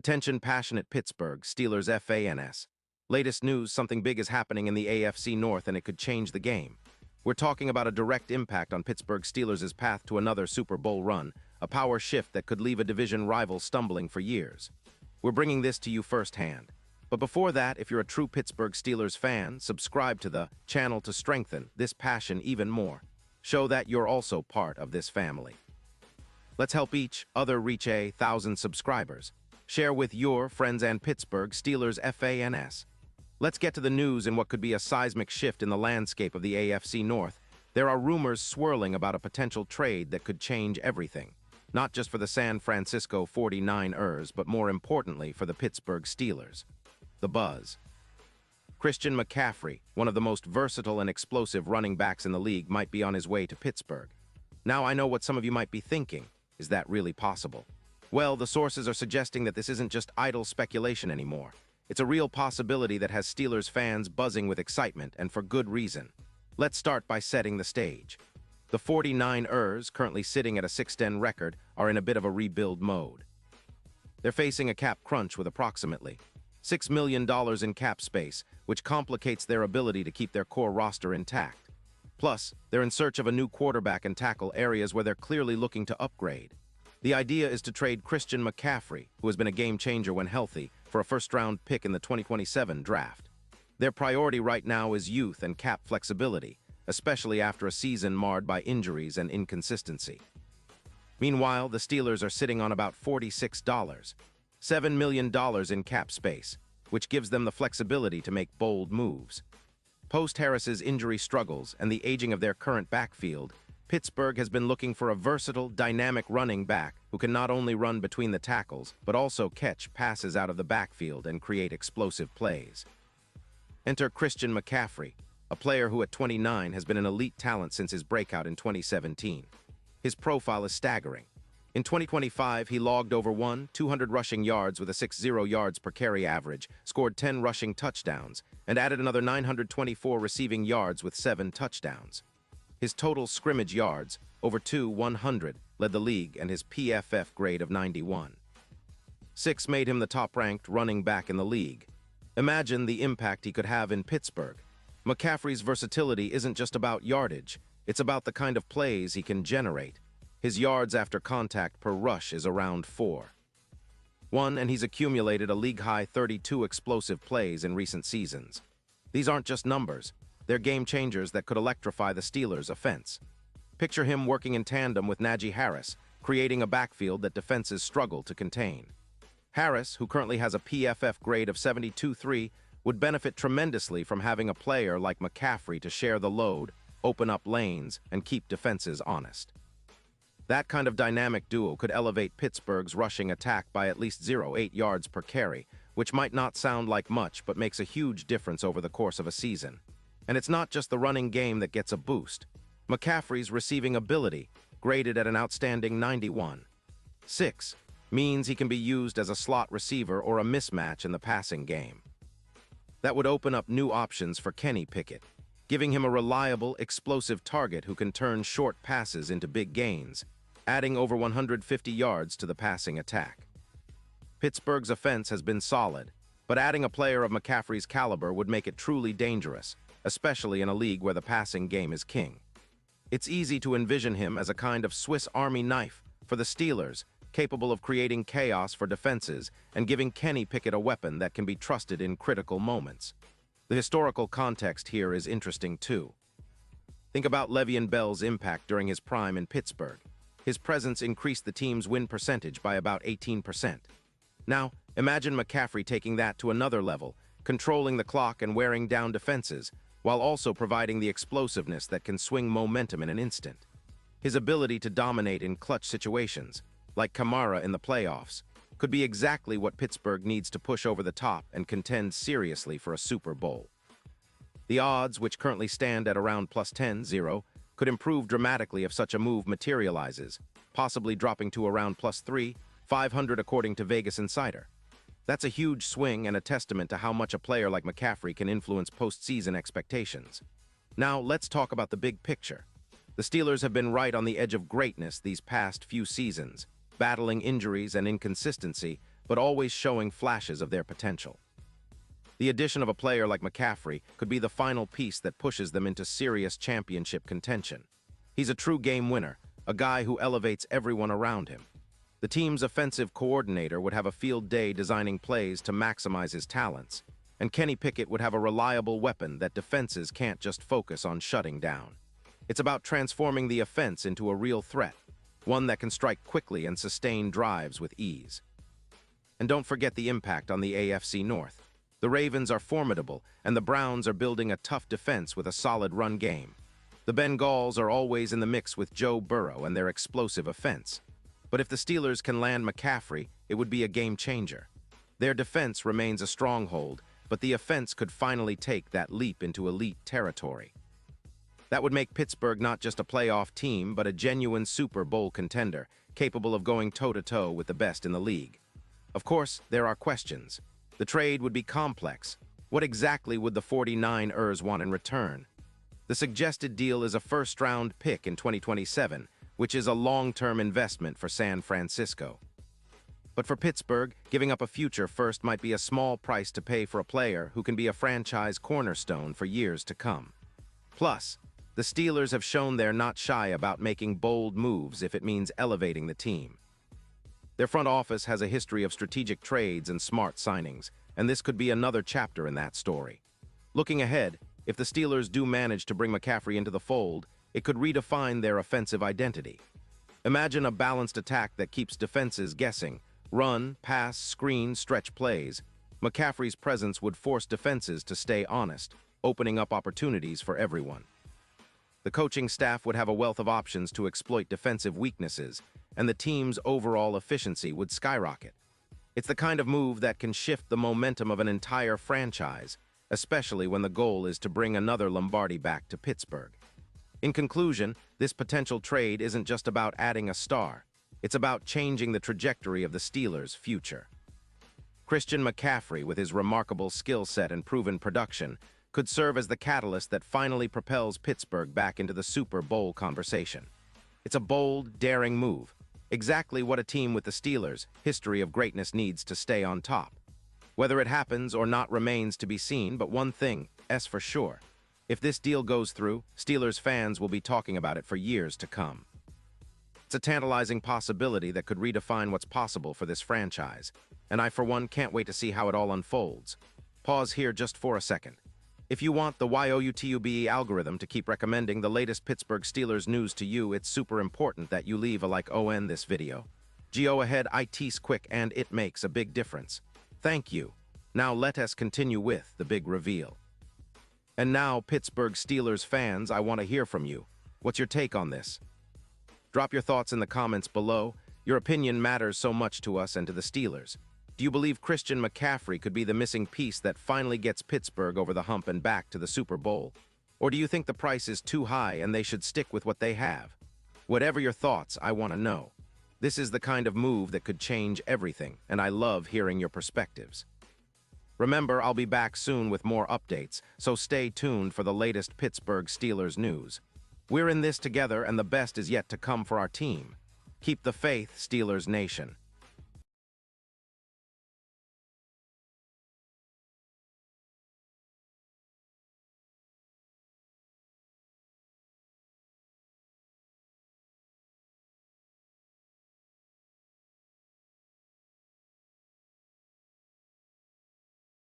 Attention passionate Pittsburgh Steelers fans. Latest news, something big is happening in the AFC North and it could change the game. We're talking about a direct impact on Pittsburgh Steelers' path to another Super Bowl run, a power shift that could leave a division rival stumbling for years. We're bringing this to you firsthand. But before that, if you're a true Pittsburgh Steelers fan, subscribe to the channel to strengthen this passion even more. Show that you're also part of this family. Let's help each other reach 1,000 subscribers. Share with your friends and Pittsburgh Steelers fans. Let's get to the news in what could be a seismic shift in the landscape of the AFC North. There are rumors swirling about a potential trade that could change everything, not just for the San Francisco 49ers, but more importantly for the Pittsburgh Steelers. The buzz. Christian McCaffrey, one of the most versatile and explosive running backs in the league, might be on his way to Pittsburgh. Now I know what some of you might be thinking. Is that really possible? Well, the sources are suggesting that this isn't just idle speculation anymore. It's a real possibility that has Steelers fans buzzing with excitement, and for good reason. Let's start by setting the stage. The 49ers, currently sitting at a 6-10 record, are in a bit of a rebuild mode. They're facing a cap crunch with approximately $6 million in cap space, which complicates their ability to keep their core roster intact. Plus, they're in search of a new quarterback and tackle, areas where they're clearly looking to upgrade. The idea is to trade Christian McCaffrey, who has been a game-changer when healthy, for a first-round pick in the 2027 draft. Their priority right now is youth and cap flexibility, especially after a season marred by injuries and inconsistency. Meanwhile, the Steelers are sitting on about $7 million in cap space, which gives them the flexibility to make bold moves. Post-Harris's injury struggles and the aging of their current backfield, Pittsburgh has been looking for a versatile, dynamic running back who can not only run between the tackles, but also catch passes out of the backfield and create explosive plays. Enter Christian McCaffrey, a player who at 29 has been an elite talent since his breakout in 2017. His profile is staggering. In 2025, he logged over 200 rushing yards with a 6.0 yards per carry average, scored 10 rushing touchdowns, and added another 924 receiving yards with 7 touchdowns. His total scrimmage yards, over 100, led the league, and his PFF grade of 91. 6 made him the top-ranked running back in the league. Imagine the impact he could have in Pittsburgh. McCaffrey's versatility isn't just about yardage, it's about the kind of plays he can generate. His yards after contact per rush is around 4. And he's accumulated a league-high 32 explosive plays in recent seasons. These aren't just numbers. They're game-changers that could electrify the Steelers' offense. Picture him working in tandem with Najee Harris, creating a backfield that defenses struggle to contain. Harris, who currently has a PFF grade of 72.3, would benefit tremendously from having a player like McCaffrey to share the load, open up lanes, and keep defenses honest. That kind of dynamic duo could elevate Pittsburgh's rushing attack by at least 0.8 yards per carry, which might not sound like much but makes a huge difference over the course of a season. And it's not just the running game that gets a boost. McCaffrey's receiving ability, graded at an outstanding 91.6, means he can be used as a slot receiver or a mismatch in the passing game. That would open up new options for Kenny Pickett, giving him a reliable, explosive target who can turn short passes into big gains, adding over 150 yards to the passing attack. Pittsburgh's offense has been solid, but adding a player of McCaffrey's caliber would make it truly dangerous, especially in a league where the passing game is king. It's easy to envision him as a kind of Swiss Army knife for the Steelers, capable of creating chaos for defenses and giving Kenny Pickett a weapon that can be trusted in critical moments. The historical context here is interesting too. Think about Le'Veon Bell's impact during his prime in Pittsburgh. His presence increased the team's win percentage by about 18%. Now, imagine McCaffrey taking that to another level, controlling the clock and wearing down defenses, while also providing the explosiveness that can swing momentum in an instant. His ability to dominate in clutch situations, like Kamara in the playoffs, could be exactly what Pittsburgh needs to push over the top and contend seriously for a Super Bowl. The odds, which currently stand at around plus 10-0, could improve dramatically if such a move materializes, possibly dropping to around plus 500 according to Vegas Insider. That's a huge swing and a testament to how much a player like McCaffrey can influence postseason expectations. Now, let's talk about the big picture. The Steelers have been right on the edge of greatness these past few seasons, battling injuries and inconsistency, but always showing flashes of their potential. The addition of a player like McCaffrey could be the final piece that pushes them into serious championship contention. He's a true game winner, a guy who elevates everyone around him. The team's offensive coordinator would have a field day designing plays to maximize his talents, and Kenny Pickett would have a reliable weapon that defenses can't just focus on shutting down. It's about transforming the offense into a real threat, one that can strike quickly and sustain drives with ease. And don't forget the impact on the AFC North. The Ravens are formidable, and the Browns are building a tough defense with a solid run game. The Bengals are always in the mix with Joe Burrow and their explosive offense. But if the Steelers can land McCaffrey, it would be a game changer. Their defense remains a stronghold, but the offense could finally take that leap into elite territory. That would make Pittsburgh not just a playoff team, but a genuine Super Bowl contender, capable of going toe-to-toe with the best in the league. Of course, there are questions. The trade would be complex. What exactly would the 49ers want in return? The suggested deal is a first-round pick in 2027, which is a long-term investment for San Francisco. But for Pittsburgh, giving up a future first might be a small price to pay for a player who can be a franchise cornerstone for years to come. Plus, the Steelers have shown they're not shy about making bold moves if it means elevating the team. Their front office has a history of strategic trades and smart signings, and this could be another chapter in that story. Looking ahead, if the Steelers do manage to bring McCaffrey into the fold, it could redefine their offensive identity. Imagine a balanced attack that keeps defenses guessing. Run, pass, screen, stretch plays. McCaffrey's presence would force defenses to stay honest, opening up opportunities for everyone. The coaching staff would have a wealth of options to exploit defensive weaknesses, and the team's overall efficiency would skyrocket. It's the kind of move that can shift the momentum of an entire franchise, especially when the goal is to bring another Lombardi back to Pittsburgh. In conclusion, this potential trade isn't just about adding a star. It's about changing the trajectory of the Steelers' future. Christian McCaffrey, with his remarkable skill set and proven production, could serve as the catalyst that finally propels Pittsburgh back into the Super Bowl conversation. It's a bold, daring move, exactly what a team with the Steelers' history of greatness needs to stay on top. Whether it happens or not remains to be seen, but one thing is for sure. If this deal goes through, Steelers fans will be talking about it for years to come. It's a tantalizing possibility that could redefine what's possible for this franchise, and I, for one, can't wait to see how it all unfolds. Pause here just for a second. If you want the YouTube algorithm to keep recommending the latest Pittsburgh Steelers news to you, it's super important that you leave a like on this video. Go ahead, it's quick and it makes a big difference. Thank you. Now let us continue with the big reveal. And now, Pittsburgh Steelers fans, I want to hear from you. What's your take on this? Drop your thoughts in the comments below. Your opinion matters so much to us and to the Steelers. Do you believe Christian McCaffrey could be the missing piece that finally gets Pittsburgh over the hump and back to the Super Bowl? Or do you think the price is too high and they should stick with what they have? Whatever your thoughts, I want to know. This is the kind of move that could change everything, and I love hearing your perspectives. Remember, I'll be back soon with more updates, so stay tuned for the latest Pittsburgh Steelers news. We're in this together, and the best is yet to come for our team. Keep the faith, Steelers Nation.